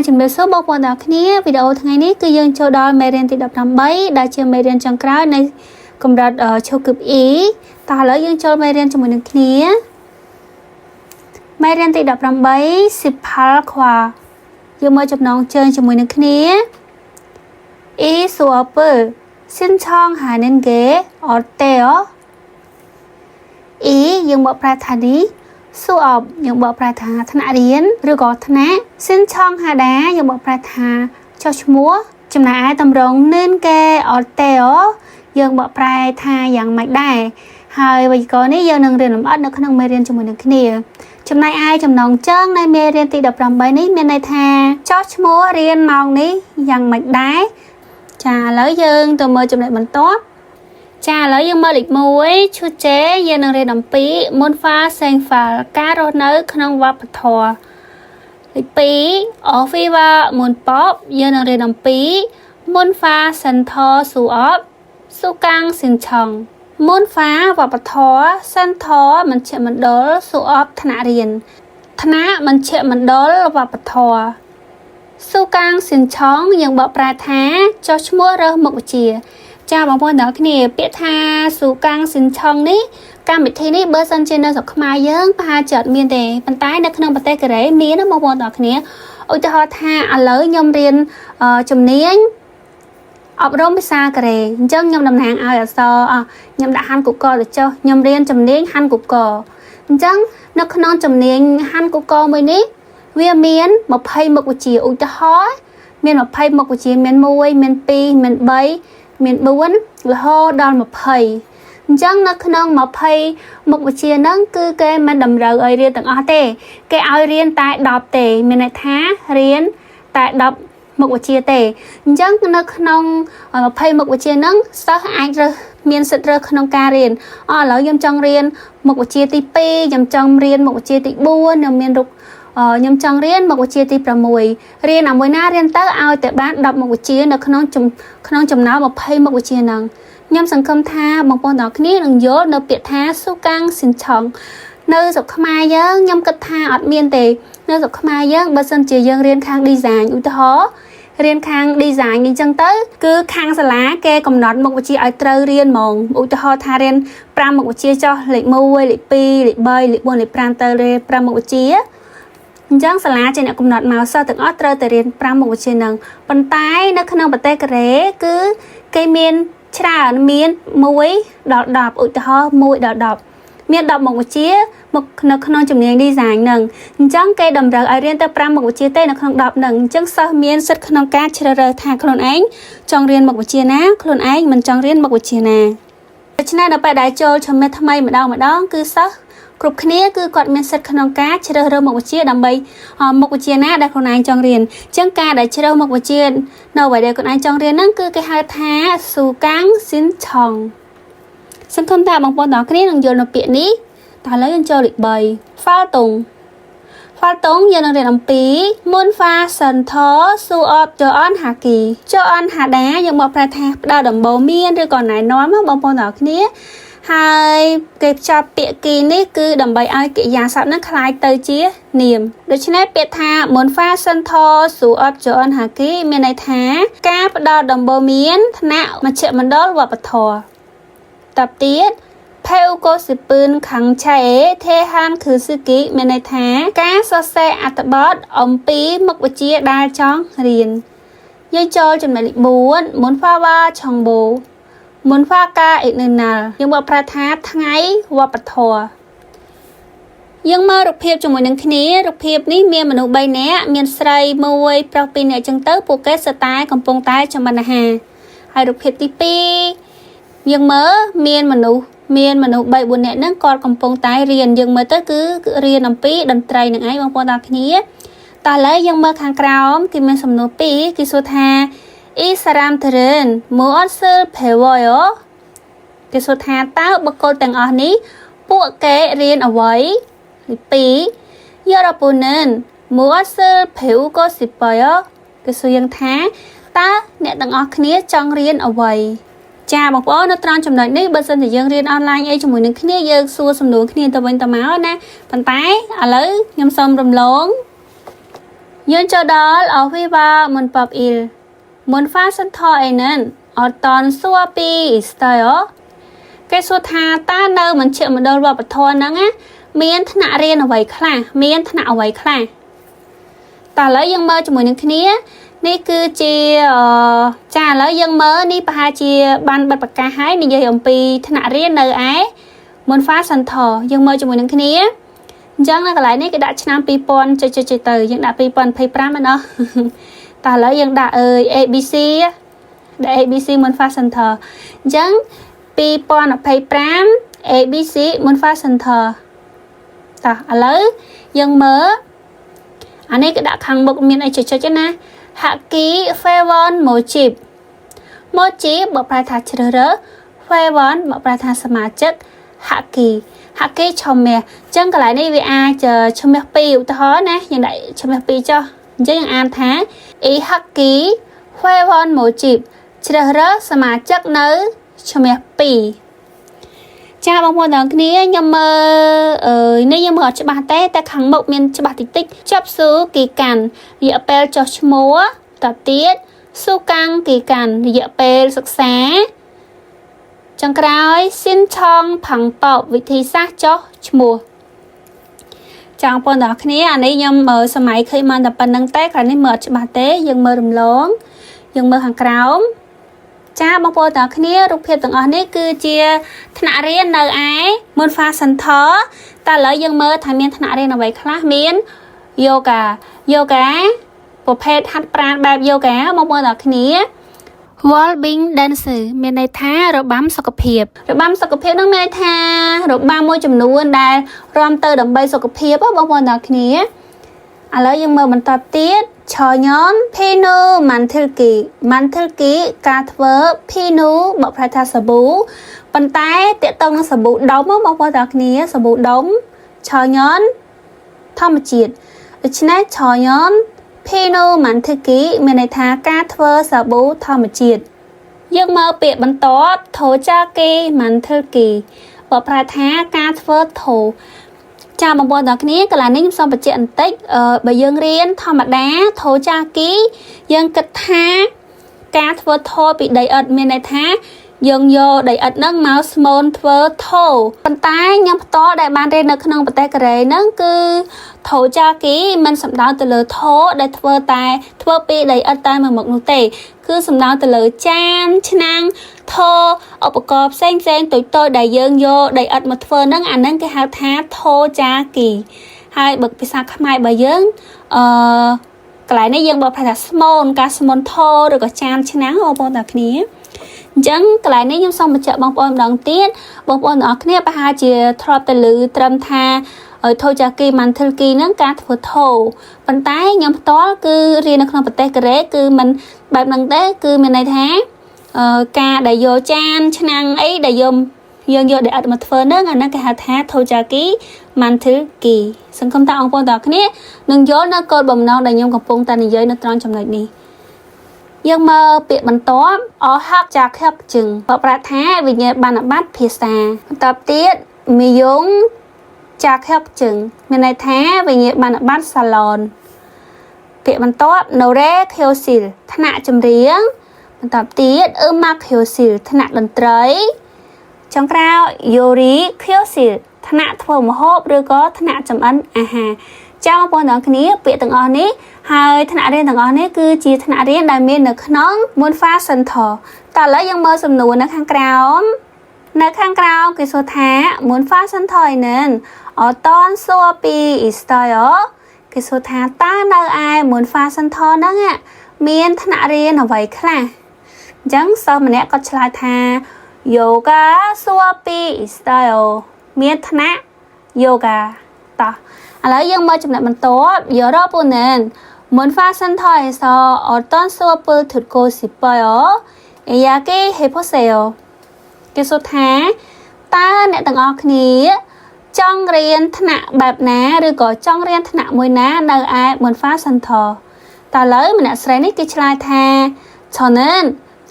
ជំរាបសួរបងប្អូនទាំងអស់គ្នាវីដេអូថ្ងៃនេះគឺយើងចូលដល់មេរៀនទី18ដែលជាមេរៀនចុងក្រោយនៃកម្រិតឈុកគឹប E តោះឥឡូវយើងចូលមេរៀនជាមួយនឹងគ្នាមេរៀនទី18សិផលខ្វល់យើងមកចំណងជើងជាមួយនឹងគ្នា E 수업을 신청하는 게 어때요? E យើងមកប្រើថានេះ수업 យើងបកប្រែថាថ្នាក់រៀនឬក៏ថ្នាក់សិនឆងហាដាយើងបកប្រែថាចុះឈ្មោះចំណែកឯតម្រងនឹងគេអត់ទេអូយើងបកប្រែថាយ៉ាងម៉េចដែរហើយវេយ្យាករណ៍នេះយើងនឹងរៀនលម្អិតនៅក្នុងមេរៀនជាមួយនឹងគ្នាចំណែកឯចំណងជើងនៃមេរៀនទី18នេះមានន័យថាចុះឈ្មោះរៀនម៉ោងនេះយ៉ាងម៉េចដែរចាឥឡូវយើងទៅមើលចំណុចបន្ទាប់ចាឥឡូវយើងមើលលេខ1ឈុតជេយើងនឹងរៀនអំពីមុនហ្វាសេងហ្វាល់ការរស់នៅក្នុងវប្បធម៌លេខ2អូហ្វីវ៉ាមុនប៉បយើងនឹងរៀនអំពីមុនហ្វាសិនថស៊ូអបស៊ូកាំងសិនឆងមុនហ្វាវប្បធម៌សិនថមជ្ឈមណ្ឌលស៊ូអបថ្នាក់រៀនថ្នាក់មជ្ឈមណ្ឌលវប្បធម៌ស៊ូកាំងសិនឆងយើងបកប្រែថាចុះឈ្មោះរើសមុខវិជ្ជាចាបងប្អូនទាំងគ្នាពាក្យថាស៊ូកាំងសិនឆងនេះកម្មវិធីនេះបើសិនជានៅស្រុកខ្មែរយើងប្រហែលជាអត់មានទេប៉ុន្តែនៅក្នុងប្រទេសកូរ៉េមានណាបងប្អូនទាំងគ្នាឧទាហរណ៍ថាឥឡូវខ្ញុំរៀនជំនាញអប់រំភាសាកូរ៉េអញ្ចឹងខ្ញុំតំណាងឲ្យអក្សរខ្ញុំដាក់ហាន់ Google ទៅចុះខ្ញុំរៀនជំនាញហាន់ Google អញ្ចឹងនៅក្នុងជំនាញហាន់ Google មួយនេះវាមាន20មុខវិជ្ជាឧទាហរណ៍មាន20មុខវិជ្ជាមាន1មាន2មាន3មាន4រហូតដល់20អញ្ចឹងនៅក្នុង20មុខវិជ្ជាហ្នឹងគឺគេមិនតម្រូវឲ្យរៀនទាំងអស់ទេគេឲ្យរៀនតែ10ទេមានន័យថារៀនតែ10មុខវិជ្ជាទេអញ្ចឹងនៅក្នុង20មុខវិជ្ជាហ្នឹងសិស្សអាចរើសមានសិទ្ធិរើសក្នុងការរៀនឥឡូវខ្ញុំចង់រៀនមុខវិជ្ជាទី2ខ្ញុំចង់រៀនមុខវិជ្ជាទី4ខ្ញុំមានខ្ញុំចង់រៀនមុខវិជ្ជាទី6រៀនមួយណារៀនទៅឲ្យតែបាន10មុខវិជ្ជានៅក្នុងចំណោម20មុខវិជ្ជាហ្នឹងខ្ញុំសង្ឃឹមថាបងប្អូនទាំងគ្នានឹងយល់នៅពាក្យថាស៊ូកាំងសិនឆងនៅស្រុកខ្មែរយើងខ្ញុំគិតថាអត់មានទេនៅស្រុកខ្មែរយើងបើសិនជាយើងរៀនខាង design ឧទាហរណ៍រៀនខាង design អញ្ចឹងទៅគឺខាងសាលាគេកំណត់មុខវិជ្ជាឲ្យត្រូវរៀនហ្មងឧទាហរណ៍ថារៀន5មុខវិជ្ជាចុះលេខ1លេខ2លេខ3លេខ4លេខ5ទៅរៀន5មុខវិជ្ជាអញ្ចឹងសាលាជាអ្នកកំណត់មកសិស្សទាំងអស់ត្រូវតែរៀន5មុខវិជ្ជាហ្នឹងប៉ុន្តែនៅក្នុងប្រទេសកូរ៉េគឺគេមានច្រើនមាន1ដល់10ឧទាហរណ៍1ដល់10មាន10មុខវិជ្ជានៅក្នុងជំនាញ design ហ្នឹងអញ្ចឹងគេតម្រូវឲ្យរៀនទៅ5មុខវិជ្ជាទេនៅក្នុង10ហ្នឹងអញ្ចឹងសិស្សមានសិទ្ធិក្នុងការជ្រើសរើសថាខ្លួនឯងចង់រៀនមុខវិជ្ជាណាខ្លួនឯងមិនចង់រៀនមុខវិជ្ជាណាដូច្នេះដល់ពេលដែលចូលជំនាញថ្មីម្ដងគឺសិស្សគ្រប់គ្នាគឺគាត់មានសិទ្ធិក្នុងការជ្រើសរើសមុខវិជ្ជាដើម្បីមុខវិជ្ជាណាដែលខ្លួនឯងចង់រៀនអញ្ចឹងការដែលជ្រើសមុខវិជ្ជានៅអ្វីដែលខ្លួនឯងចង់រៀនហ្នឹងគឺគេហៅថាស៊ូកាំងសិនឆងសង្ឃឹមថាបងប្អូនទាំងគ្នានឹងយល់នៅពាក្យនេះតើឥឡូវយើងចូលលេខ3ហ្វាល់តុងយើងនឹងរៀនអំពីមុនហ្វាសិនថស៊ូអបចអនហាគីចអនហាដាយើងមកប្រែថាផ្ដល់ដំបូន្មានឬក៏ណែនាំបងប្អូនទាំងគ្នាហើយគេផ្ចាប់ពាក្យគីនេះគឺដើម្បីឲ្យកិរិយាសព្ទនឹងคล้ายទៅជានាមដូច្នេះពាក្យថាមុនហ្វាសិនថស៊ូអបចអនហាគីមានន័យថាការផ្ដល់ដំបូន្មានថ្នាក់មជ្ឈមណ្ឌលវប្បធម៌តបទៀតផេវកូសិពឿនខាងឆៃទេហានគឺស៊ឺគីមានន័យថាការសរសេរអត្ថបទអំពីមុខវិជ្ជាដែលចង់រៀនយើងចូលចំណុចលេខ4មុនហ្វាវ៉ាឆងបូមុនហ្វាកាអ៊ីនណាល់យើងមកប្រែថាថ្ងៃវប្បធម៌យើងមើលរូបភាពជាមួយនឹងគ្នារូបភាពនេះមានមនុស្ស3នាក់មានស្រី1ប្រុស2នាក់អញ្ចឹងទៅពួកគេសតែកំពុងតែចម្អិនអាហារហើយរូបភាពទី2យើងមើលមានមនុស្ស3 4នាក់ហ្នឹងគាត់កំពុងតែរៀនយើងមើលទៅគឺរៀនអំពីតន្ត្រីនឹងឯងបងប្អូនទាំងគ្នាតោះឥឡូវយើងមើលខាងក្រោមគេមានសំណួរ2គេសួរថាអ៊ីសារ៉ាមធរិនម៉ូអត់សិលភេវយ៉គេសួរថាតើបុគ្គលទាំងអស់នេះពួកគេរៀនអ្វីលេខ2យរ៉ាពូនិនម៉ូអត់សិលភេវកូស៊ីប៉យគេសួរយើងថាតើអ្នកទាំងអស់គ្នាចង់រៀនអ្វីចាបងប្អូននៅត្រង់ចំណុចនេះបើសិនជាយើងរៀនអនឡាញអីជាមួយនឹងគ្នាយើងសួរសំណួរគ្នាទៅវិញទៅមកណាប៉ុន្តែឥឡូវខ្ញុំសូមរំលង យើងចូលដល់អវិបាមុនប៉បអ៊ីលមុនហ្វាសិនថអីនឹងអត់តនសួរពីស្ទើគេសួរថាតើនៅមជ្ឈមណ្ឌលវប្បធម៌ហ្នឹងមានថ្នាក់រៀនអ្វីខ្លះមានថ្នាក់អ្វីខ្លះតើឥឡូវយើងមើលជាមួយនឹងគ្នានេះគឺជាចាឥឡូវយើងមើលនេះប្រហែលជាបានបិទប្រកាសហើយនិយាយអំពីថ្នាក់រៀននៅឯមុនហ្វាសិនថយើងមើលជាមួយនឹងគ្នាអញ្ចឹងនៅកន្លែងនេះគេដាក់ឆ្នាំ2000ចុចទៅយើងដាក់2025ណាតើឥឡូវយើងដាក់ ABC ដាក់ ABC មុន Fast Center អញ្ចឹង2025 ABC មុន Fast Center តើឥឡូវយើងមើលអានេះគេដាក់ខាងមុខមានអីចុចណា Haki Favon Mojib បើប្រែថាជ្រើសរើស Favon បើប្រែថាសមាជិក Haki ឈ្មោះអញ្ចឹងកន្លែងនេះវាអាចឈ្មោះ2ឧទាហរណ៍ណាយើងដាក់ឈ្មោះ2ចុះអញ្ចឹងយើងអានថា Haki Favon Mojib ជ្រើសរើសសមាជិកនៅឈ្មោះ2ចាបងប្អូនទាំងគ្នាខ្ញុំមើលនេះយើងមើលអត់ច្បាស់តែខាងមុខមានច្បាស់តិចជាប់ស៊ូគីកាន់រយៈពេលចុះឈ្មោះតទៀតស៊ូកាំងគីកាន់រយៈពេលសិក្សាចុងក្រោយស៊ីនឆងផាំងប៉ោវិធីសាស្ត្រចុះឈ្មោះចាបងប្អូនទាំងគ្នាអានេះខ្ញុំមើលសម័យឃើញមកតែប៉ុណ្្នឹងតែគ្រាន់នេះមើលអត់ច្បាស់ទេយើងមើលរំលងយើងមើលខាងក្រោមចាបងប្អូនទាំងគ្នារូបភាពទាំងអស់នេះគឺជាថ្នាក់រៀននៅឯមុន Fast Center តែឥឡូវយើងមើលថាមានថ្នាក់រៀនអ្វីខ្លះមាន Yoga ប្រភេទហាត់ប្រាណបែប Yoga បងប្អូនទាំងគ្នា Wellbeing Dancer មានន័យថារបាំសុខភាពនោះមានន័យថារបាំមួយចំនួនដែលរាំទៅដើម្បីសុខភាពបងប្អូនទាំងគ្នាឥឡូវយើងមើលបន្តទៀតឆញនភីនូម៉ាន់ធីលគីការធ្វើភីនូបើប្រែថាសាប៊ូប៉ុន្តែតកតងនឹងសាប៊ូដុំបងប្អូនទាំងគ្នាសាប៊ូដុំឆញនធម្មជាតិដូច្នេះឆញនភីនូម៉ាន់ធីលគីមានន័យថាការធ្វើសាប៊ូធម្មជាតិយើងមើលពាក្យបន្ទាប់ថូចាគីម៉ាន់ធីលគីបើប្រែថាការធ្វើថូចាបងប្អូនទាំងគ្នាកន្លែងនេះខ្ញុំសូមបញ្ជាក់បន្តិចបើយើងរៀនធម្មតាថូចាគីយើងគិតថាការធ្វើថូពីដីឥដ្ឋមានន័យថាយើងយកដីឥដ្ឋហ្នឹងមកស្មូនធ្វើថូប៉ុន្តែខ្ញុំផ្ទាល់ដែលបានរៀននៅក្នុងប្រទេសកូរ៉េហ្នឹងគឺថូចាគីមិនសំដៅទៅលើថូដែលធ្វើពីដីឥដ្ឋតែមួយមុខនោះទេគឺសំដៅទៅលើចានឆ្នាំងថូឧបករណ៍ផ្សេងតូចដែលយើងយកដីឥដ្ឋមកធ្វើហ្នឹងអាហ្នឹងគេហៅថាថូចាគីហើយបើភាសាខ្មែរបើយើងកន្លែងនេះយើងបើប្រែថាស្មូនការស្មូនថូឬក៏ចានឆ្នាំងបងប្អូនទាំងគ្នាអញ្ចឹងកន្លែងនេះខ្ញុំសូមបញ្ជាក់បងប្អូនម្ដងទៀតបងប្អូនទាំងអស់គ្នាប្រហែលជាធ្លាប់តែឮត្រឹមថាថូចាគីម៉ាន់ធីលគីហ្នឹងការធ្វើថូប៉ុន្តែខ្ញុំផ្ទាល់គឺរៀននៅក្នុងប្រទេសកូរ៉េគឺมันបែបហ្នឹងទេគឺមានន័យថាការដែលយកចានឆ្នាំងអីដែលយើងយកដីឥដ្ឋមកធ្វើហ្នឹងអាហ្នឹងគេហៅថាថូចាគីម៉ាន់ធីលគីសង្ឃឹមថាបងប្អូនទាំងអស់គ្នានឹងយល់នៅគោលបំណងដែលខ្ញុំកំពុងតែនិយាយនៅត្រង់ចំណុចនេះយើងមើលពាក្យបន្ទាប់អហាក់ចាខឹកជឹងបើប្រែថាវិញ្ញាបនបត្រភាសាបន្តទៀតមីយងចាខឹកជឹងមានន័យថាវិញ្ញាបនបត្រសាឡនពាក្យបន្ទាប់ណូរ៉េខៀវស៊ីលថ្នាក់ចម្រៀងបន្តទៀតម៉ាខៀវស៊ីលថ្នាក់តន្ត្រីចុងក្រោយយូរីខៀវស៊ីលថ្នាក់ធ្វើម្ហូបឬក៏ថ្នាក់ចម្អិនអាហារចាបងប្អូនទាំងគ្នាពាក្យទាំងអស់នេះហើយថ្នាក់រៀនទាំងអស់នេះគឺជាថ្នាក់រៀនដែលមាននៅក្នុង Moon Fast Center តើឥឡូវយើងមើលសំណួរនៅខាងក្រោមគេសួរថា Moon Fast Center ឯនឹងអត់តន់សួរពី Istyle គេសួរថាតើនៅឯ Moon Fast Center ហ្នឹងមានថ្នាក់រៀនអ្វីខ្លះអញ្ចឹងសិស្សម្នាក់គាត់ឆ្លើយថា Yoga សួរពី Istyle មានថ្នាក់ Yoga តោះឥឡូវយើងមើលចំណុចបន្ទាប់យករ៉ូពូណែនមុន Fast Center ឯសអត់តន់សួរពើធុតកូស៊ីប៉យអយ៉ាគេហេផូសេអូគេសួរថាតើអ្នកទាំងអស់គ្នាចង់រៀនថ្នាក់បែបណាឬក៏ចង់រៀនថ្នាក់មួយណានៅឯមុន Fast Center តើឥឡូវម្នាក់ស្រីនេះគេឆ្លើយថាឆនន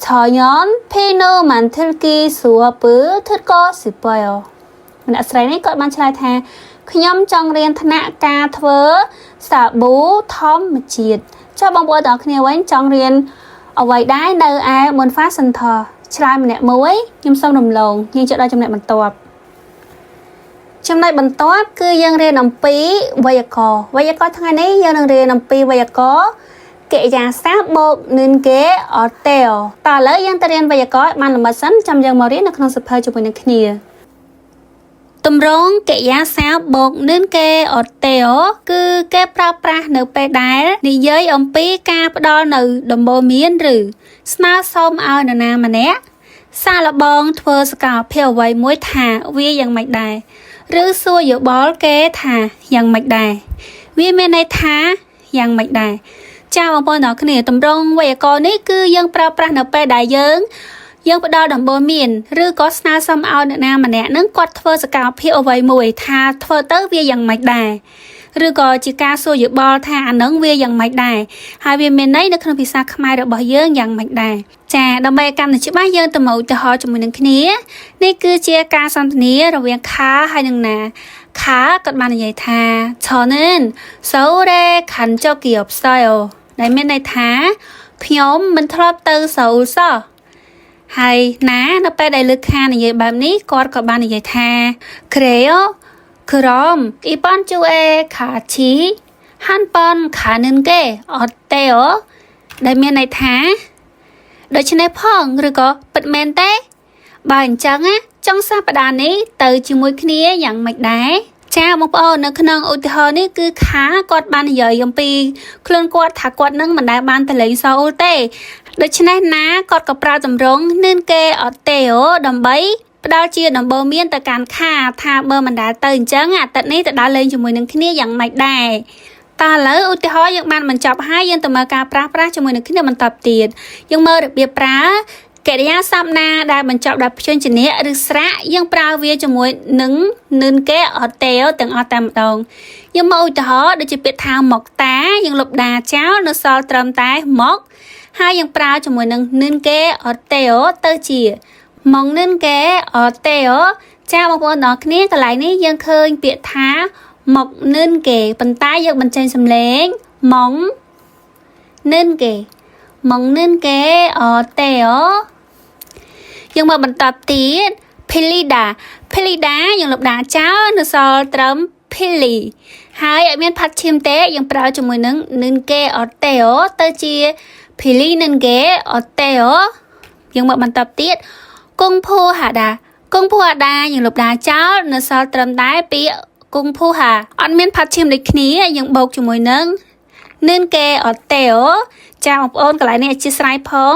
ឆញនភីនូម៉ាន់ធីលគីសួរពើធុតកូស៊ីប៉យម្នាក់ស្រីនេះគាត់បានឆ្លើយថា ខ្ញុំចង់រៀនថ្នាក់ការធ្វើសាប៊ូធម្មជាតិចុះបងប្អូនទាំងអស់គ្នាវិញចង់រៀនអ្វីដែរនៅឯ Monfa Center ឆ្លើយម្នាក់មួយខ្ញុំសូមរំលងយើងចូលដល់ចំណុចបន្ទាប់គឺយើងរៀនអំពីไวยากรណ៍ថ្ងៃនេះយើងនឹងរៀនអំពីไวยากรណ៍កិរិយាសព្ទបូកនឹងគេអត់ទេតើឥឡូវយើងទៅរៀនไวยากรណ៍បានល្មិតសិនចាំយើងមករៀននៅក្នុងសភៅជាមួយនឹងគ្នាទម្រង់កិរិយាសព្ទបូកនឹងគេអត់ទេគឺគេប្រើប្រាស់នៅពេលដែលនិយាយអំពីការផ្ដល់នៅដំបូន្មានឬស្នើសុំឲ្យនរណាម្នាក់សាកល្បងធ្វើសកម្មភាពអ្វីមួយថាវាយ៉ាងម៉េចដែរឬសួរយោបល់គេថាយ៉ាងម៉េចដែរវាមានន័យថាយ៉ាងម៉េចដែរចា៎បងប្អូនទាំងគ្នាទម្រង់ไวยากรណ៍នេះគឺយើងប្រើប្រាស់នៅពេលដែលយើងផ្ដល់ដំបូន្មានឬក៏ស្នើសុំឲ្យអ្នកណាម្នាក់នឹងគាត់ធ្វើសកម្មភាពអ្វីមួយថាធ្វើទៅវាយ៉ាងម៉េចដែរឬក៏ជាការសួរយោបល់ថាអានឹងវាយ៉ាងម៉េចដែរហើយវាមានន័យនៅក្នុងភាសាខ្មែររបស់យើងយ៉ាងម៉េចដែរចាដើម្បីឲ្យកាន់តែច្បាស់យើងទៅមកឧទាហរណ៍ជាមួយនឹងគ្នានេះគឺជាការសន្ទនារវាងខាហើយនឹងណាខាគាត់បាននិយាយថា저는서울에 간 적이 없어요ដែលមានន័យថាខ្ញុំមិនធ្លាប់ទៅសូអ៊ូលសោះហើយណានៅពេលដែលលើកខានិយាយបែបនេះគាត់ក៏បាននិយាយថា 그래요 그럼 이번 주에 같이 한번 가는 게 어때요? ដែលមានន័យថាដូច្នេះផងឬក៏ពិតមែនទេបើអញ្ចឹងចុងសប្តាហ៍នេះទៅជាមួយគ្នាយ៉ាងម៉េចដែរចាបងប្អូននៅក្នុងឧទាហរណ៍នេះគឺខាគាត់បាននិយាយអំពីខ្លួនគាត់ថាគាត់នឹងមិនដែលបានទៅលេងសូអ៊ូលទេដូច្នេះណាគាត់ក៏ប្រើទម្រង់នឹងគេអត់ទេដើម្បីផ្ដល់ជាដំបូន្មានទៅកាន់ខាថាបើមិនដែលទៅអញ្ចឹងអាទិត្យនេះទៅដើរលេងជាមួយនឹងគ្នាយ៉ាងម៉េចដែរតើឥឡូវឧទាហរណ៍យើងបានបញ្ចប់ហើយយើងទៅមើលការប្រើប្រាស់ជាមួយនឹងគ្នាបន្តទៀតយើងមើលរបៀបប្រើកិរិយាសព្ទណាដែលបញ្ចប់ដោយព្យញ្ជនៈឬស្រៈយើងប្រើវាជាមួយនឹងគេអត់ទេទាំងអស់តែម្ដងយើងមកឧទាហរណ៍ដូចជាពាក្យថាមកតាយើងលុបដាចោលនៅសល់ត្រឹមតែមកហើយយើងប្រើជាមួយនឹងគេអត់ទេទៅជាមកនឹងគេអត់ទេចាបងប្អូនទាំងគ្នាកន្លែងនេះយើងឃើញពាក្យថាមកនឹងគេប៉ុន្តែយើងបញ្ចេញសំឡេងមកនឹងគេអត់ទេយើងមកបន្តទៀត Pilida យើងលុបដាចោលនៅសល់ត្រឹម Pili ហើយអត់មានផាត់ឈាមទេយើងប្រើជាមួយនឹងគេអត់ទេទៅជា Pili នឹងគេអត់ទេយើងមកបន្តទៀតគង់ភូហាដាយើងលុបដាចោលនៅសល់ត្រឹមតែពាក្យគង់ភូហាអត់មានផាត់ឈាមដូចគ្នាយើងបូកជាមួយនឹងគេអត់ទេចាបងប្អូនកន្លែងនេះអធិស្ឋានផង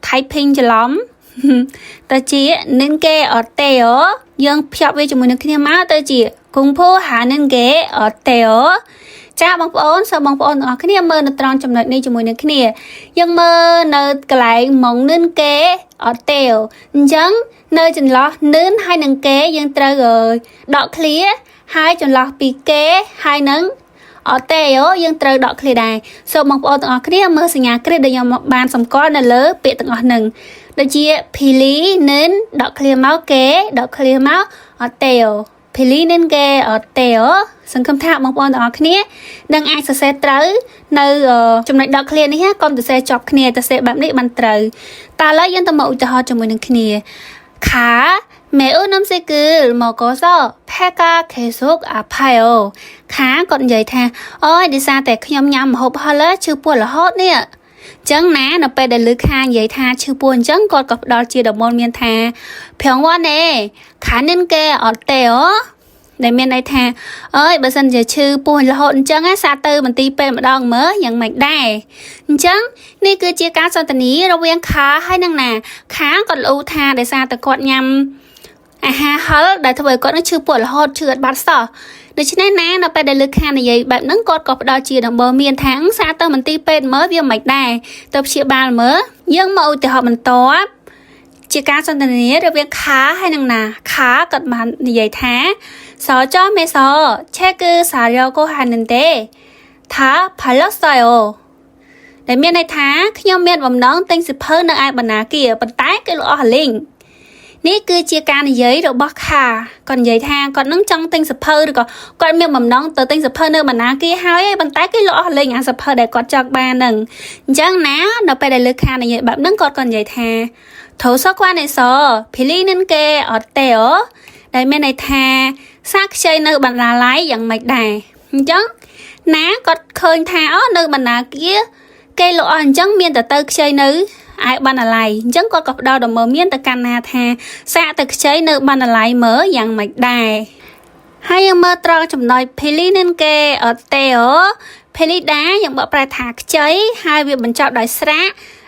ថៃភិញច្រឡំទៅជានឹងគេអត់ទេយើងភ្ជាប់វាជាមួយនឹងគ្នាមកទៅជាគង់ភូហានឹងគេអត់ទេចាបងប្អូនសូមបងប្អូនទាំងអស់គ្នាមើលនៅត្រង់ចំណុចនេះជាមួយនឹងគ្នាយើងមើលនៅកន្លែងមកនឹងគេអត់ទេអញ្ចឹងនៅចន្លោះនឹងហើយនឹងគេយើងត្រូវដកឃ្លាហើយចន្លោះពីគេហើយនឹងអត់ទេយើងត្រូវដកឃ្លាដែរសូមបងប្អូនទាំងអស់គ្នាមើលសញ្ញាគ្រិតដែលខ្ញុំបានសម្គាល់នៅលើពាក្យទាំងអស់ហ្នឹងដូចជា Pili នឹងដកឃ្លាមកគេដកឃ្លាមកអត់ទេ Pili នឹងគេអត់ទេសង្ឃឹមថាបងប្អូនទាំងអស់គ្នានឹងអាចសរសេរត្រូវនៅចំណុចដកឃ្លានេះកុំសរសេរជាប់គ្នាតែសរសេរបែបនេះបានត្រូវតើឥឡូវយើងទៅមកឧទាហរណ៍ជាមួយនឹងគ្នាខា 매운 음식을 먹어서 배가 계속 아파요. ខាគាត់និយាយថាអូយដោយសារតែខ្ញុំញ៉ាំម្ហូបហឹរឈឺពោះរហូតនេះចឹងណានៅពេលដែលលើខានិយាយថាឈឺពោះអញ្ចឹងគាត់ក៏ផ្ដល់ជាដំបូន្មានថា병원에 가는 게 어때요? ដែលមានន័យថាអើយបើសិនជាឈឺពោះរហូតអញ្ចឹងសាកទៅមន្ទីរពេទ្យម្ដងមើលយ៉ាងម៉េចដែរអញ្ចឹងនេះគឺជាការសន្ទនារវាងខាហើយនឹងណាខាគាត់លោថាដោយសារតែគាត់ញ៉ាំអាហារហឹរដែលធ្វើឲ្យគាត់នឹងឈឺពោះរហូតឈឺអត់បាត់សោះដូច្នេះណានៅពេលដែលលើខានិយាយបែបហ្នឹងគាត់ក៏ផ្ដល់ជាដំបូន្មានថាសាកទៅមន្ទីរពេទ្យមើលវាមិនដែរទៅព្យាបាលមើលយើងមកឧទាហរណ៍បន្ទាប់ជាការសន្ទនារវាងខាហើយនឹងណាខាគាត់បាននិយាយថា서점에서 책을 사려고 하는데 다 팔렸어요. ដែលមានន័យថាខ្ញុំមានបំណងទិញសៀវភៅនៅឯបណ្ណាគារប៉ុន្តែគេលក់អស់លីង នេះគឺជាការនិយាយរបស់ខាគាត់និយាយថាគាត់នឹងចង់ទិញសភៅឬក៏គាត់មានបំណងទៅទិញសភៅនៅបណ្ណាគេហើយប៉ុន្តែគេលក់អស់លេងអាសភៅដែលគាត់ចង់បានហ្នឹងអញ្ចឹងណានៅពេលដែលលើខានិយាយបែបហ្នឹងគាត់ក៏និយាយថាថោសកវ៉ានេសភីលីនិនគេអត់ទេអូដែលមានន័យថាសាកខ្ចីនៅបណ្ណាល័យយ៉ាងម៉េចដែរអញ្ចឹងណាគាត់ឃើញថានៅបណ្ណាគេលក់អស់អញ្ចឹងមានតែទៅខ្ចីនៅឯបណ្ណាល័យអញ្ចឹងគាត់ក៏ផ្ដល់ដំណើរមានទៅកាន់ណាថាសាកទៅខ្ចីនៅបណ្ណាល័យមើលយ៉ាងម៉េចដែរហើយយើងមើលត្រង់ចំណុច Pili នឹងគេអត់ទេអូ Pili ដែរយើងបកប្រែថាខ្ចីហើយវាបញ្ចប់ដោយស្រៈ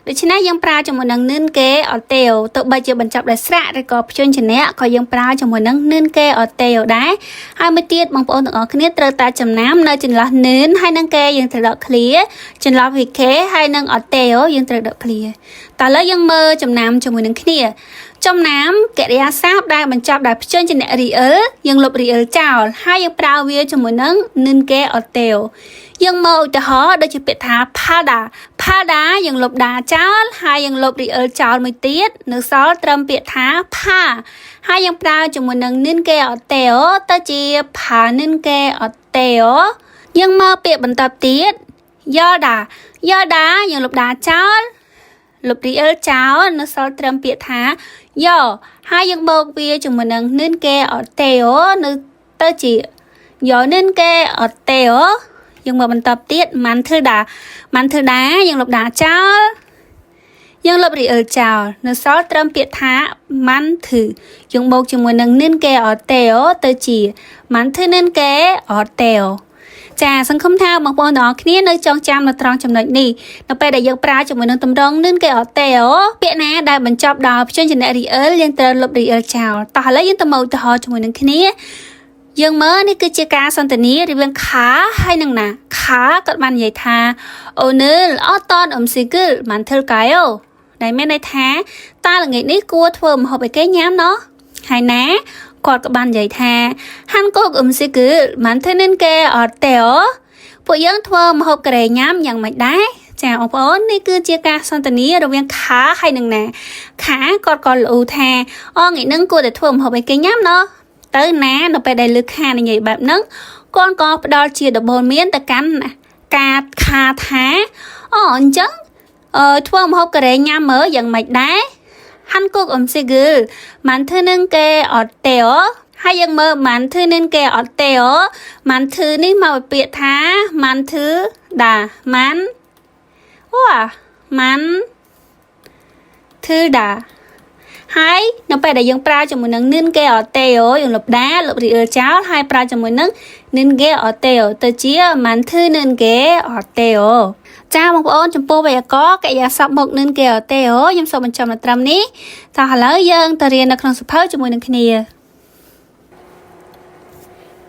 ដូច្នេះយើងប្រើជាមួយនឹងនិនគេអត់ទេអូទោះបីជាបញ្ចប់ដោយស្រៈឬក៏ព្យញ្ជនៈក៏យើងប្រើជាមួយនឹងនិនគេអត់ទេអូដែរហើយមួយទៀតបងប្អូនទាំងអស់គ្នាត្រូវតែចំណាំនៅចន្លោះនិនហើយនឹងគេយើងត្រូវដក clear ចន្លោះ VK ហើយនឹងអត់ទេអូយើងត្រូវដក clear តើឥឡូវយើងមើលចំណាំជាមួយនឹងគ្នាចំណាំកិរិយាសព្ទដែលបញ្ចប់ដោយព្យញ្ជនៈ real យើងលុប real ចោលហើយយើងប្រើវាជាមួយនឹងនិនគេអត់ទេអូយើងមើលឧទាហរណ៍ដូចជាពាក្យថា pada យើងលុបដាចោលហើយយើងលុប real ចោលមួយទៀតនៅសល់ត្រឹមពាក្យថា pa ហើយយើងប្រើជាមួយនឹងនិនគេអត់ទេអូទៅជា pa និនគេអត់ទេអូយើងមើលពាក្យបន្តទៀត yoda យើងលុបដាចោលលុប real ចោលនៅសល់ត្រឹមពាក្យថា yo ហើយយើងបូកវាជាមួយនឹងនិនគេអត់ទេអូនៅទៅជា yo និនគេអត់ទេអូយើងមកបន្តទៀតម៉ាន់ធឺដាយើងលុបដាចោលយើងលុប real ចោលនៅសល់ត្រឹមពាក្យថាម៉ាន់ធឺយើងបូកជាមួយនឹងនិនគេអត់ទេអូទៅជាម៉ាន់ធឺនិនគេអត់ទេអូចាសង្ឃឹមថាបងប្អូនទាំងអស់គ្នានៅចងចាំនៅត្រង់ចំណុចនេះនៅពេលដែលយើងប្រើជាមួយនឹងតម្រងនិនគេអត់ទេអូពាក្យណាដែលបញ្ចប់ដោយព្យញ្ជនៈ real យើងត្រូវលុប real ចោលតោះឥឡូវយើងទៅមើលឧទាហរណ៍ជាមួយនឹងគ្នាយើងមើលនេះគឺជាការសន្ទនារវាងខាហើយនឹងណាខាគាត់បាននិយាយថាអូនឺលអត់តនស៊ីគឹលមិនធ្វើកាយអូដែលមានន័យថាតើល្ងាចនេះគួរធ្វើម្ហូបឲ្យគេញ៉ាំណោះហើយណាគាត់ក៏បាននិយាយថាហាន់កូកស៊ីគឹលមិនធ្វើនិនគេអត់ទេអូពួកយើងធ្វើម្ហូបកូរ៉េញ៉ាំយ៉ាងម៉េចដែរចាបងប្អូននេះគឺជាការសន្ទនារវាងខាហើយនឹងណាខាគាត់ក៏លូថាថ្ងៃនេះគួរតែធ្វើម្ហូបឲ្យគេញ៉ាំណោះទៅណានៅពេលដែលលើកខានិយាយបែបហ្នឹងគាត់ក៏ផ្ដល់ជាដំបូន្មានទៅកាន់ការខាថាអញ្ចឹងធ្វើម្ហូបកូរ៉េញ៉ាំមើលយ៉ាងម៉េចដែរហាន់គុកស៊ីគឹលមិនធ្វើនឹងគេអត់ទេអូហើយយើងមើលមិនធ្វើនឹងគេអត់ទេអូមិនធ្វើនេះមកពាក្យថាមិនធ្វើដាមិនធ្វើដាហើយនៅពេលដែលយើងប្រើជាមួយនឹងនិនគេអត់ទេអូយើងលុបដាលុប real ចោលហើយប្រើជាមួយនឹងនិនគេអត់ទេអូទៅជាមិនធ្វើនិនគេអត់ទេអូចាបងប្អូនចំពោះវេយ្យាករណ៍កិរិយាសព្ទមកនិនគេអត់ទេអូខ្ញុំសូមបញ្ចប់នៅត្រឹមនេះតោះឥឡូវយើងទៅរៀននៅក្នុងសៀវភៅជាមួយនឹងគ្នា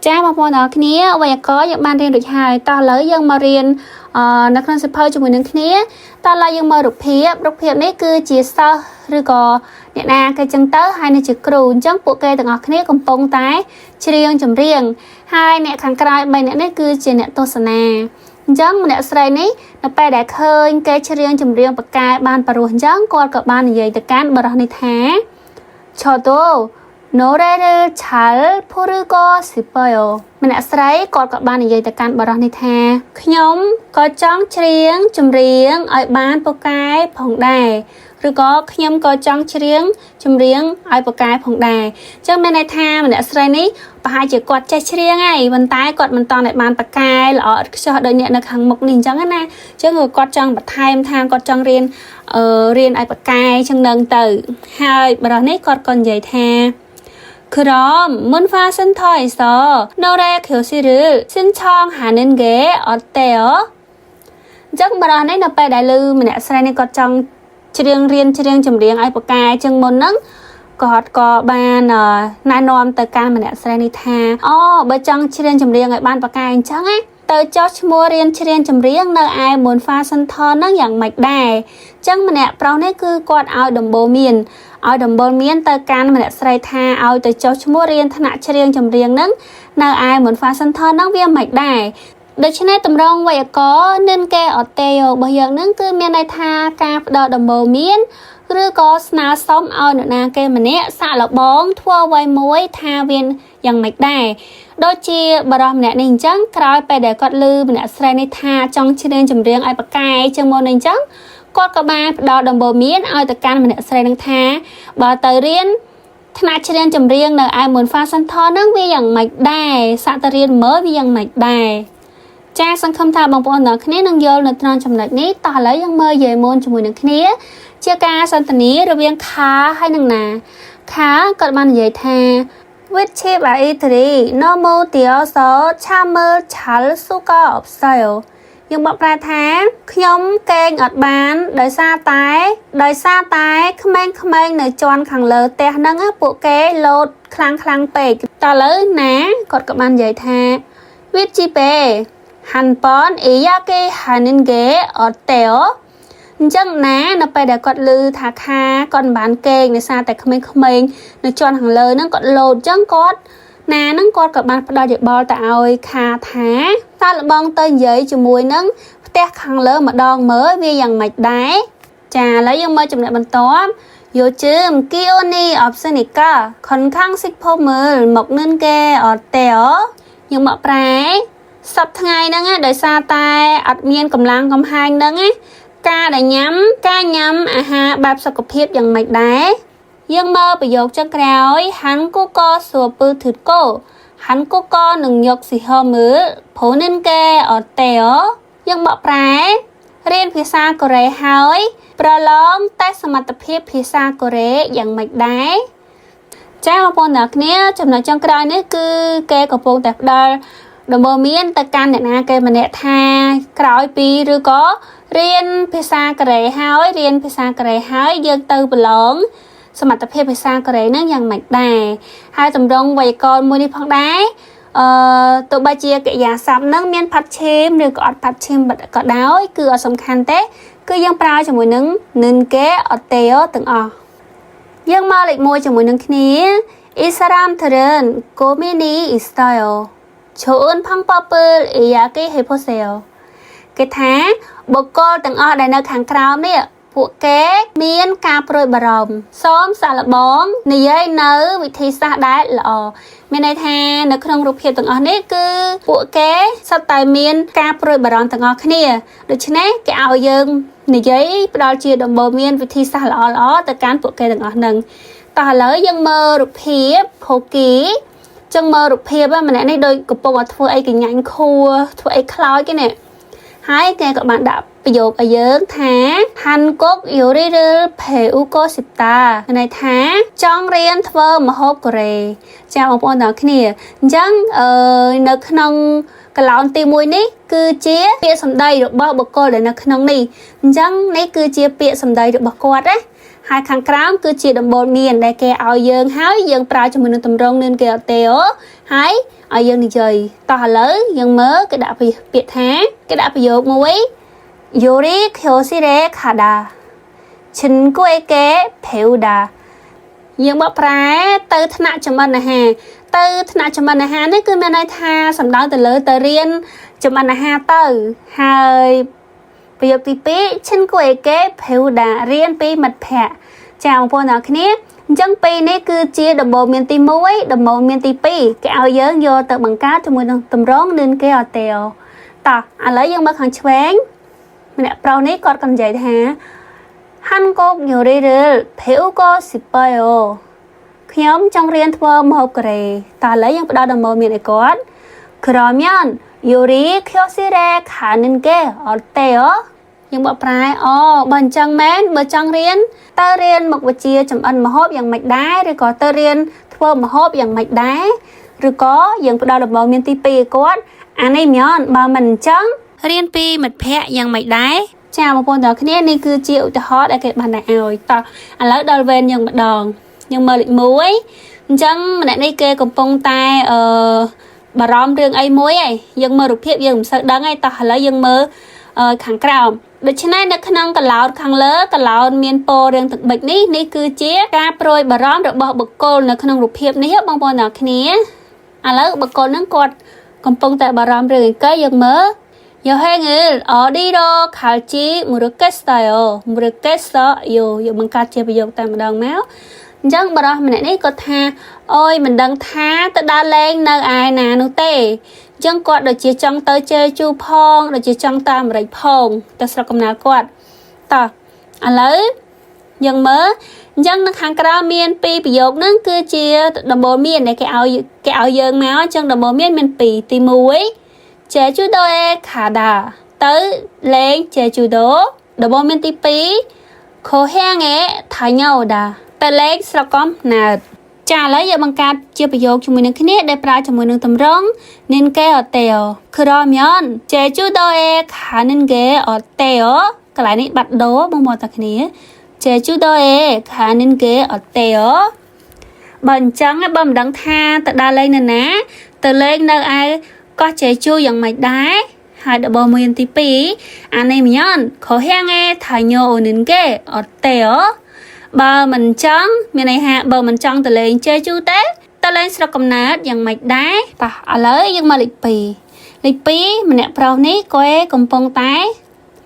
ចាបងប្អូនទាំងគ្នាវេយ្យាករណ៍យើងបានរៀនរួចហើយតោះឥឡូវយើងមករៀននៅក្នុងសៀវភៅជាមួយនឹងគ្នាតោះឥឡូវយើងមើលរូបភាពនេះគឺជាសិស្សឬក៏អ្នកណាគេចឹងទៅហើយនេះជាគ្រូអញ្ចឹងពួកគេទាំងអស់គ្នាកំពុងតែច្រៀងចម្រៀងហើយអ្នកខាងក្រោយ3អ្នកនេះគឺជាអ្នកទស្សនាអញ្ចឹងម្នាក់ស្រីនេះនៅពេលដែលឃើញគេច្រៀងចម្រៀងបកែបានបរោះអញ្ចឹងគាត់ក៏បាននិយាយទៅកាន់បរិះនេះថាឆោតូ노래를 잘 부르고 싶어요 ម្នាក់ស្រីគាត់ក៏បាននិយាយទៅកាន់បរិះនេះថាខ្ញុំក៏ចង់ច្រៀងចម្រៀងឲ្យបានពូកែផងដែរឬក៏ខ្ញុំក៏ចង់ច្រៀងចម្រៀងឲ្យពូកែផងដែរអញ្ចឹងមានន័យថាម្នាក់ស្រីនេះប្រហែលជាគាត់ចេះច្រៀងហើយប៉ុន្តែគាត់មិនតន់ឲ្យបានពូកែល្អឥតខ្ចោះដោយអ្នកនៅខាងមុខនេះអញ្ចឹងណាអញ្ចឹងគាត់ចង់បន្ថែមថាគាត់ចង់រៀនឲ្យពូកែអញ្ចឹងនឹងទៅហើយបរិះនេះគាត់ក៏និយាយថា그럼 문화센터에서 노래 교실을 신청하는 게 어때요? អញ្ចឹងបរិះនេះនៅពេលដែលឮម្នាក់ស្រីនេះគាត់ចង់រៀនចម្រៀងឲ្យពូកែអញ្ចឹងមុនហ្នឹងគាត់ក៏បានណែនាំទៅកាន់ម្នាក់ស្រីនេះថាបើចង់ច្រៀងចម្រៀងឲ្យបានពូកែអញ្ចឹងណាទៅចុះឈ្មោះរៀនច្រៀងចម្រៀងនៅឯ Monfa Center ហ្នឹងយ៉ាងម៉េចដែរអញ្ចឹងម្នាក់ប្រុសនេះគឺគាត់ឲ្យដំបូន្មានទៅកាន់ម្នាក់ស្រីថាឲ្យទៅចុះឈ្មោះរៀនថ្នាក់ច្រៀងចម្រៀងហ្នឹងនៅឯ Monfa Center ហ្នឹងវាមិនដែរ ដូច្នេះតម្រងไวยากรណ៍និនកែអត់ទេរបស់យើងនឹងគឺមានន័យថាការផ្ដល់ដំបូន្មានឬក៏ស្នើសុំឲ្យនរណាគេម្នាក់សាក់លបងធ្វើអ្វីមួយថាវាយ៉ាងម៉េចដែរដូចជាបរិសម្នាក់នេះអញ្ចឹងក្រោយពេលដែលគាត់ឮម្នាក់ស្រីនេះថាចង់ច្រៀងចម្រៀងឲ្យប្រកែជាងមុនអញ្ចឹងគាត់ក៏បានផ្ដល់ដំបូន្មានឲ្យទៅកាន់ម្នាក់ស្រីនឹងថាបើទៅរៀនថ្នាក់ច្រៀងចម្រៀងនៅឯមុន Fashion Center ហ្នឹងវាយ៉ាងម៉េចដែរសាក់ទៅរៀនមើលវាយ៉ាងម៉េចដែរចាសង្ឃឹមថាបងប្អូនទាំងគ្នានឹងយល់នៅត្រង់ចំណុចនេះតោះឥឡូវយើងមើលយាយមុនជាមួយនឹងគ្នាជាការសន្ទនារវាងខាហើយនឹងណាខាគាត់បាននិយាយថាវិទ្យាបាអ៊ីត្រី normal ទៀសឆាមើលឆាល់ស៊ូកាអបសៃយើងបកប្រែថាខ្ញុំកេងអត់បានដោយសារតែក្មេងៗនៅជាន់ខាងលើផ្ទះហ្នឹងពួកគេលោតខ្លាំងពេកតើឥឡូវណាគាត់ក៏បាននិយាយថាវិទ្យាពេហាន់ប៉នអ៊ីយ៉ាគេហានិនគេអត់ទេអញ្ចឹងណានៅពេលដែលគាត់ឮថាខាគាត់មិនបានកេងដោយសារតែក្មេងៗនៅជាន់ខាងលើហ្នឹងគាត់លោតអញ្ចឹងគាត់ណាហ្នឹងគាត់ក៏បានផ្ដល់យោបល់ទៅឲ្យខាថាតើលបងទៅនិយាយជាមួយនឹងផ្ទះខាងលើម្ដងមើលវាយ៉ាងម៉េចដែរចាឥឡូវយើងមើលចំណុចបន្ទាប់យោជើមគីអូនីអបសិនិកាខនខាងសិកភពមើលមកនឹងគេអត់ទេយើងមកប្រែសប្តាហ៍ថ្ងៃហ្នឹងដោយសារតែអត់មានកម្លាំងកំហែងហ្នឹងការញ៉ាំអាហារបែបសុខភាពយ៉ាងម៉េចដែរយើងមើលប្រយោគចុងក្រោយហាន់គូកសួរពឺធឺកោហាន់គូកនឹងយកសិហមើលព្រោះនិនគេអត់ទេយើងបកប្រែរៀនភាសាកូរ៉េហើយប្រឡងតេស្តសមត្ថភាពភាសាកូរ៉េយ៉ាងម៉េចដែរចាបងប្អូនអ្នកគ្នាចំណុចចុងក្រោយនេះគឺគេកំពុងតែផ្ដល់ដំបូន្មានទៅកាន់អ្នកណាគេម្នាក់ថាក្រោយពីឬក៏រៀនភាសាកូរ៉េហើយយើងទៅប្រឡងសមត្ថភាពភាសាកូរ៉េហ្នឹងយ៉ាងម៉េចដែរហើយតម្រងไวยากรណ៍មួយនេះផងដែរទោះបីជាកិរិយាសព្ទហ្នឹងមានផាត់ឈាមឬក៏អត់ផាត់ឈាមក៏ដោយគឺអត់សំខាន់ទេគឺយើងប្រើជាមួយនឹងនិនគេអត់ទេទាំងអស់យើងមកលេខ1ជាមួយនឹងគ្នាអ៊ីសារ៉ាមធឿនគូមីនីអ៊ីស្តៃអូឈូនផងប៉ពើលអ៊ីយ៉ាគេហេផូសេអូគេថាបុគ្គលទាំងអស់ដែលនៅខាងក្រោមនេះពួកគេមានការប្រួយបារម្ភសូមសាកល្បងនិយាយនៅវិធីសាស្ត្រដែលល្អមានន័យថានៅក្នុងរូបភាពទាំងអស់នេះគឺពួកគេសុទ្ធតែមានការប្រួយបារម្ភទាំងអស់គ្នាដូច្នេះគេឲ្យយើងនិយាយផ្ដល់ជាដំបូន្មានវិធីសាស្ត្រល្អទៅកាន់ពួកគេទាំងអស់ហ្នឹងតោះឥឡូវយើងមើលរូបភាពខូគីចឹងមើលរូបភាពម្នាក់នេះដូចកំពុងតែធ្វើអីកញ្ញាញ់ខួរធ្វើអីខ្លោចគេនេះហើយគេក៏បានដាក់ប្រយោគឲ្យយើងថាហាន់កុកយូរីរិលភេអ៊ូកូស៊ីតាន័យថាចង់រៀនធ្វើម្ហូបកូរ៉េចាបងប្អូនទាំងគ្នាអញ្ចឹងនៅក្នុងកឡោនទី1នេះគឺជាពាក្យសម្ដីរបស់បុគ្គលដែលនៅក្នុងនេះអញ្ចឹងនេះគឺជាពាក្យសម្ដីរបស់គាត់ណាហើយខាងក្រោមគឺជាដំបូន្មានដែលគេឲ្យយើងហើយយើងប្រើជាមួយនឹងតម្រងនិនគេអត់ទេហើយឲ្យយើងនិយាយតោះឥឡូវយើងមើលគេដាក់ពាក្យថាគេដាក់ប្រយោគមួយយូរីខូស៊ីរ៉េខាដាឈិនគួយគេភេវដាយើងបកប្រែទៅថ្នាក់ចម្អិនអាហារនេះគឺមានន័យថាសំដៅទៅលើទៅរៀនចម្អិនអាហារទៅហើយប្រយោគទី2ឈិនគួយគេភេវដារៀនពីមិត្តភ័ក្តិចាបងប្អូនទាំងគ្នាអញ្ចឹងពេលនេះគឺជាដំបូន្មានទី1ដំបូន្មានទី2គេឲ្យយើងយកទៅបង្កើតជាមួយនឹងតម្រងនិនគេអត់ទេតោះឥឡូវយើងមើលខាងឆ្វេងម្នាក់ប្រុសនេះគាត់ក៏និយាយថាហាន់កុកយូរីរិលភេអ៊ូកូស៊ីប៉ៃអូខ្ញុំចង់រៀនធ្វើម្ហូបកូរ៉េតើឥឡូវយើងផ្ដល់ដំបូន្មានឲ្យគាត់ក្រមញយូរីខូស៊ីរ៉េខានិនគេអត់ទេយើងបកប្រែបើអញ្ចឹងមែនបើចង់រៀនទៅរៀនមុខវិជ្ជាចម្អិនម្ហូបយ៉ាងម៉េចដែរឬក៏ទៅរៀនធ្វើម្ហូបយ៉ាងម៉េចដែរឬក៏យើងផ្ដល់ដំបូន្មានទី2ឲ្យគាត់អានេះញ៉ានបើមិនអញ្ចឹងរៀនពីមិត្តភ័ក្តិយ៉ាងម៉េចដែរចាបងប្អូនទាំងគ្នានេះគឺជាឧទាហរណ៍ដែលគេបានដាក់ឲ្យតោះឥឡូវដល់វេនយើងម្ដងយើងមើលលេខ1អញ្ចឹងម្នាក់នេះគេកំពុងតែបារម្ភរឿងអីមួយឯងយើងមើលរូបភាពយើងមិនសូវដឹងឯងតោះឥឡូវយើងមើលខាងក្រោមដូច្នេះនៅក្នុងកឡោនខាងលើកឡោនមានពណ៌រឿងទឹកបិចនេះគឺជាការប្រួយបារម្ភរបស់បុគ្គលនៅក្នុងរូបភាពនេះបងប្អូនទាំងគ្នាឥឡូវបុគ្គលហ្នឹងគាត់ កំពុងតែបារម្ភរឿងកែយើងមើល 여행을 어디로 갈지 모르겠어요. 모르겠어요. 요번까지 비욕 때문에 máu. Chẳng bà đó mình này có tha ôi mình đang tha tới đa lên nơi ai nè nó tê chẳng quạt được chỉ trong tới chơi chu phong được chỉ trong ta mà đầy phong ta sao cầm nào quạt ta lấy dần mớ chẳng nó hàng cao miên pi bị dột nó cứ chia đồng bộ miên này cái áo dần máu chẳng đồng bộ miên mình pi tìm muối chế chú đôi khả đà tới lên chế chú đố đồng bộ miên tí pi khô hang ấy thay nhau đàแต่เล็กสกอมนาจ่าแล้วอย่าบังคับเจียประโยคจมูกนึงแค่นี้ได้ปลาจมูกนึงตำร้องนินแกอเตอคือรอมย้อนเจจูโดเอขานินแกอเตอกลายนี้บัดโดบังมอตะนี้เจจูโดเอขานินแกอเตอบันจังบ่มดังท่าแต่ดาเลยนั่นนะแต่เล็กนั่งไอ้ก็เจจูอย่างไม่ได้หายดบอมือตีปีอันนี้มีย้อนขอแห้งไอ้ถ่ายโยนินแกอเตอbà mình chọn miền này ha bà mình chọn từ lên chơi chú tế từ lên sau cầm nát dạng mạch đá ta ở lấy nhưng mà lịch pì mình nè prao ní coi cầm phong tái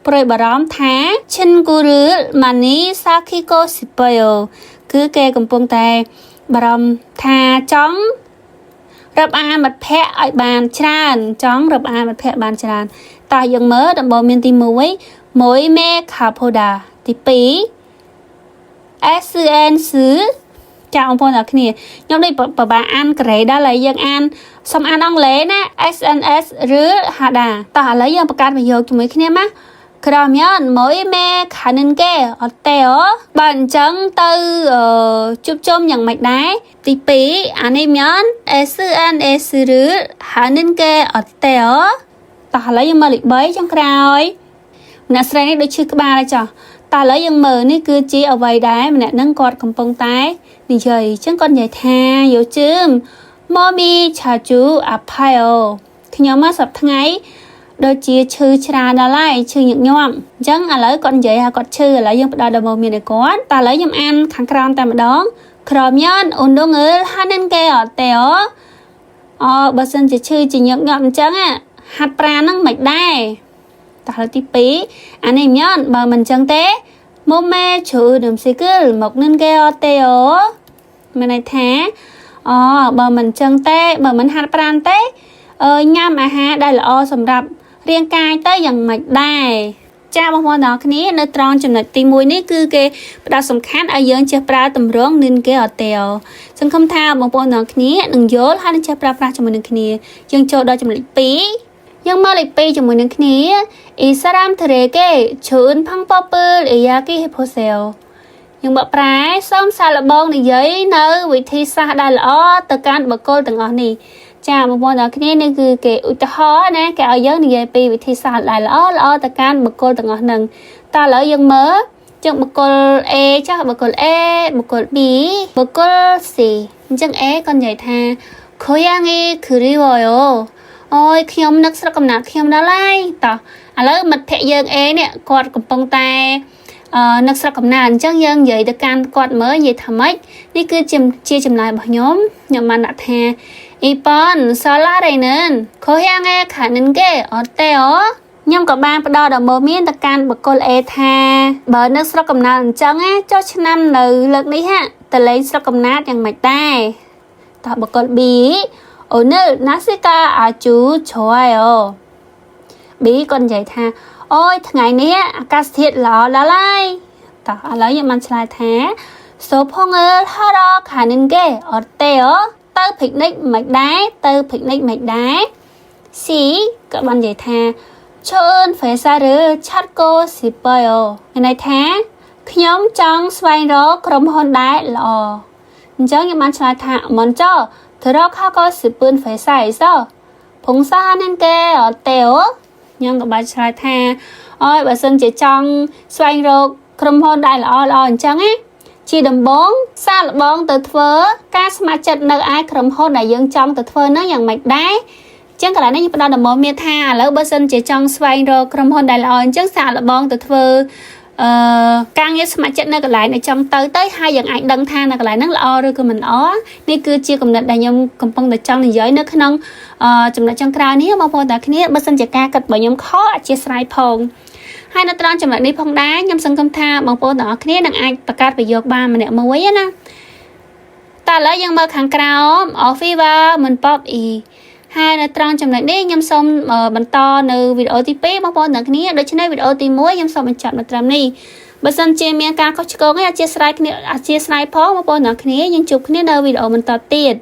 rồi bà róm thá chân guru mani sakiko sipayo cứ kê cầm phong tái bà róm thá chọn rập an mặt phe ở bàn tràn chọn rập an mặt phe bàn tràn ta dần mớ đầm bò miền tim mỗi mẹ khả phô đà thì pì SN ซื้อចាបងប្អូនអ្នកគ្នាខ្ញុំនេះបបាអានក្រេដល់ហើយយើងអានសុំអានអង់គ្លេសណា SNS ឬ Hada តោះឥឡូវយើងបង្កើតប្រយោគជាមួយគ្នាមកក្រមញ៉ានមួយមេខានិនគេអត់ទេអូបើអញ្ចឹងទៅជួបជុំយ៉ាងម៉េចដែរទី2អានេះញ៉ាន SNS ឬ Hanin គេអត់ទេអូតោះឥឡូវយើងមកលេខ3ចុងក្រោយអ្នកស្រីនេះដូចឈឺក្បាលហើយចុះតែឡើយយើងមើលនេះគឺជាអ្វីដែរម្នាក់នឹងគាត់កំពុងតែនិយាយចឹងគាត់និយាយថាយោជឹមម៉មីឆាជូអាផៃអូខ្ញុំមកសប្តាហ៍ថ្ងៃដូចជាឈឺច្រើនដល់ហើយឈឺញឹកញាប់អញ្ចឹងឥឡូវគាត់និយាយថាគាត់ឈឺឥឡូវយើងផ្ដល់ដំបូន្មានឲ្យគាត់តែឥឡូវខ្ញុំអានខាងក្រោមតែម្ដងក្រមញ៉ានអូនដងើលហានិនគេអត់ទេអូបើសិនជាឈឺជាញឹកញាប់អញ្ចឹងហាត់ប្រាណហ្នឹងមិនដែរតើទី2អានេះញ៉ានបើមិនអញ្ចឹងទេមុំម៉ែជឿនឹងស៊ីគលមកនឹងគេអត់ទេអូមានន័យថាបើមិនអញ្ចឹងទេបើមិនហាត់ប្រាណទេញ៉ាំអាហារដែលល្អសម្រាប់រាងកាយទៅយ៉ាងម៉េចដែរចាបងប្អូនទាំងគ្នានៅត្រង់ចំណុចទី1នេះគឺគេផ្ដោតសំខាន់ឲ្យយើងចេះប្រើទម្រង់នឹងគេអត់ទេអូសង្ឃឹមថាបងប្អូនទាំងគ្នានឹងយល់ហើយនឹងចេះប្រើប្រាស់ជាមួយនឹងគ្នាយើងចូលដល់ចំណុច2យើងមកលេខ2ជាមួយនឹងគ្នាអ៊ីសារ៉ាមត្រេកេជឿនផងប៉ពើអ៊ីយ៉ាគីហេផូសេលយើងបកប្រែសូមសាកល្បងនិយាយនៅវិធីសាស្ត្រដែលល្អទៅកាន់បុគ្គលទាំងអស់នេះចាបងប្អូនទាំងគ្នានេះគឺគេឧទាហរណ៍ណាគេឲ្យយើងនិយាយពីវិធីសាស្ត្រដែលល្អទៅកាន់បុគ្គលទាំងអស់ហ្នឹងតើឥឡូវយើងមើលចឹងបុគ្គល A ចាស់បុគ្គល A បុគ្គល B បុគ្គល C អញ្ចឹង A គាត់និយាយថាខូយ៉ាងអ៊ីគ្រីវ៉យអូយខ្ញុំនឹកស្រុកកំណើតខ្ញុំដល់ហើយតោះឥឡូវមិត្តភក្តិយើង A នេះគាត់កំពុងតែនឹកស្រុកកំណើតអញ្ចឹងយើងនិយាយទៅកាន់គាត់មើលនិយាយថាម៉េចនេះគឺជាចំណាយរបស់ខ្ញុំបានដាក់ថាអ៊ីប៉ុនសាឡារ៉េនិនខូយ៉ាងឯខានិនគេអត់ទេអូខ្ញុំក៏បានផ្ដល់ដំបូន្មានទៅកាន់បុគ្គល A ថាបើនឹកស្រុកកំណើតអញ្ចឹងចុះឆ្នាំនៅលើកនេះទៅលេងស្រុកកំណើតយ៉ាងម៉េចដែរតោះបុគ្គល B 오늘 날씨가 아주 좋아요. B គាត់និយាយថាអូយថ្ងៃនេះអាកាសធាតុល្អដល់ហើយតោះឥឡូវយើងបានឆ្លើយថា소풍을 하러 가는 게 어때요? ទៅ picnic មិនដែរទៅ picnic មិនដែរ C គាត់បាននិយាយថា좋은 회사를 찾고 싶어요. មានន័យថាខ្ញុំចង់ស្វែងរកក្រុមហ៊ុនដែលល្អអញ្ចឹងខ្ញុំបានឆ្លើយថា먼저 들어가고 싶은 회사에서 봉사하는 게 어때요? ខ្ញុំក៏បានឆ្លើយថាអូយបើសិនជាចង់ស្វែងរកក្រុមហ៊ុនដែលល្អអញ្ចឹងជាដំបូងសាកល្បងទៅធ្វើការស្ម័គ្រចិត្តនៅឯក្រុមហ៊ុនដែលយើងចង់ទៅធ្វើនោះយ៉ាងម៉េចដែរអញ្ចឹងកន្លែងនេះខ្ញុំផ្ដល់ដំបូន្មានថាឥឡូវបើសិនជាចង់ស្វែងរកក្រុមហ៊ុនដែលល្អអញ្ចឹងសាកល្បងទៅធ្វើ ការងារស្ម័គ្រចិត្តនៅកន្លែងដែលចង់ទៅហើយយើងអាចដឹងថានៅកន្លែងហ្នឹងល្អឬក៏មិនល្អនេះគឺជាគំនិតដែលខ្ញុំកំពុងតែចង់និយាយនៅក្នុងចំណុចចុងក្រោយនេះបងប្អូនតាគ្នាបើសិនជាការគិតរបស់ខ្ញុំខុសអធិស្ឋានផងហើយនៅត្រង់ចំណុចនេះផងដែរខ្ញុំសង្ឃឹមថាបងប្អូនទាំងអស់គ្នានឹងអាចបង្កើតប្រយោគបានម្នាក់មួយណាតែឥឡូវយើងមើលខាងក្រោម Offiver មិន pop e ហើយនៅត្រង់ចំណុចនេះខ្ញុំសូមបន្តនៅវីដេអូទី2បងប្អូនទាំងគ្នាដូច្នេះវីដេអូទី1ខ្ញុំសូមបញ្ចប់នៅត្រឹមនេះបើសិនជាមានការខុសឆ្គងអធិស្ឋានផងបងប្អូនទាំងគ្នាយើងជួបគ្នានៅវីដេអូបន្តទៀត